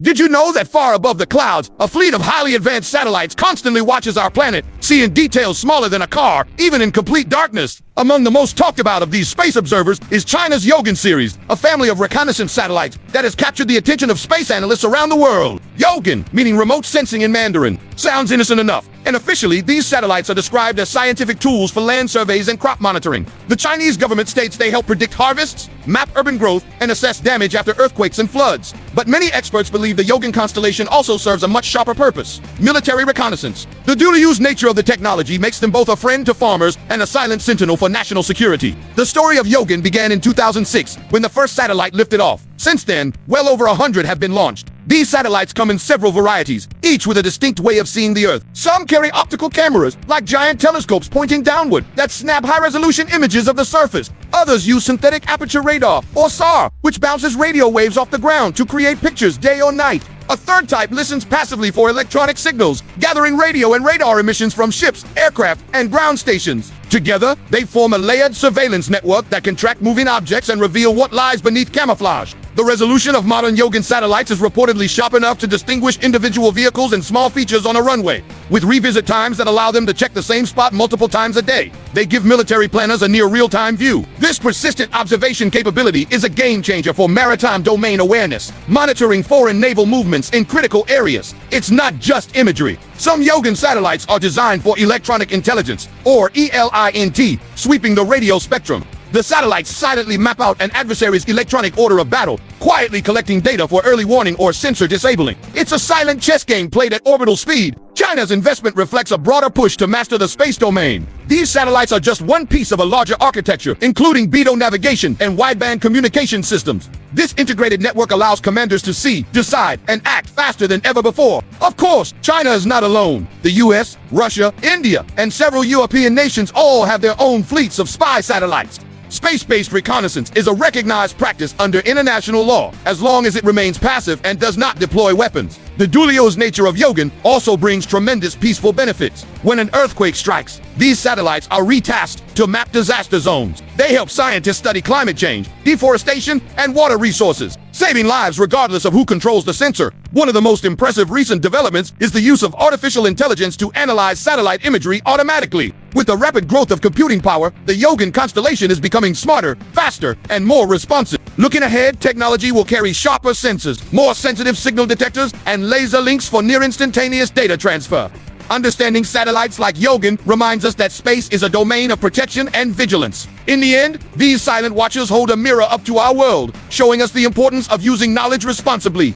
Did you know that far above the clouds, a fleet of highly advanced satellites constantly watches our planet, seeing details smaller than a car, even in complete darkness? Among the most talked about of these space observers is China's Yaogan series, a family of reconnaissance satellites that has captured the attention of space analysts around the world. Yaogan, meaning remote sensing in Mandarin, sounds innocent enough. And officially, these satellites are described as scientific tools for land surveys and crop monitoring. The Chinese government states they help predict harvests, map urban growth, and assess damage after earthquakes and floods. But many experts believe the Yaogan constellation also serves a much sharper purpose: military reconnaissance. The dual-use nature of the technology makes them both a friend to farmers and a silent sentinel for national security. The story of Yaogan began in 2006, when the first satellite lifted off. Since then, well over 100 have been launched. These satellites come in several varieties, each with a distinct way of seeing the Earth. Some carry optical cameras, like giant telescopes pointing downward, that snap high-resolution images of the surface. Others use synthetic aperture radar, or SAR, which bounces radio waves off the ground to create pictures day or night. A third type listens passively for electronic signals, gathering radio and radar emissions from ships, aircraft, and ground stations. Together, they form a layered surveillance network that can track moving objects and reveal what lies beneath camouflage. The resolution of modern Yaogan satellites is reportedly sharp enough to distinguish individual vehicles and small features on a runway, with revisit times that allow them to check the same spot multiple times a day. They give military planners a near real-time view. This persistent observation capability is a game-changer for maritime domain awareness, monitoring foreign naval movements in critical areas. It's not just imagery. Some Yaogan satellites are designed for electronic intelligence, or ELINT, sweeping the radio spectrum. The satellites silently map out an adversary's electronic order of battle, quietly collecting data for early warning or sensor disabling. It's a silent chess game played at orbital speed. China's investment reflects a broader push to master the space domain. These satellites are just one piece of a larger architecture, including BeiDou navigation and wideband communication systems. This integrated network allows commanders to see, decide, and act faster than ever before. Of course, China is not alone. The US, Russia, India, and several European nations all have their own fleets of spy satellites. Space-based reconnaissance is a recognized practice under international law, as long as it remains passive and does not deploy weapons. The dual-use nature of Yaogan also brings tremendous peaceful benefits. When an earthquake strikes, these satellites are retasked to map disaster zones. They help scientists study climate change, deforestation, and water resources, saving lives regardless of who controls the sensor. One of the most impressive recent developments is the use of artificial intelligence to analyze satellite imagery automatically. With the rapid growth of computing power, the Yaogan constellation is becoming smarter, faster, and more responsive. Looking ahead, technology will carry sharper sensors, more sensitive signal detectors, and laser links for near-instantaneous data transfer. Understanding satellites like Yaogan reminds us that space is a domain of protection and vigilance. In the end, these silent watchers hold a mirror up to our world, showing us the importance of using knowledge responsibly.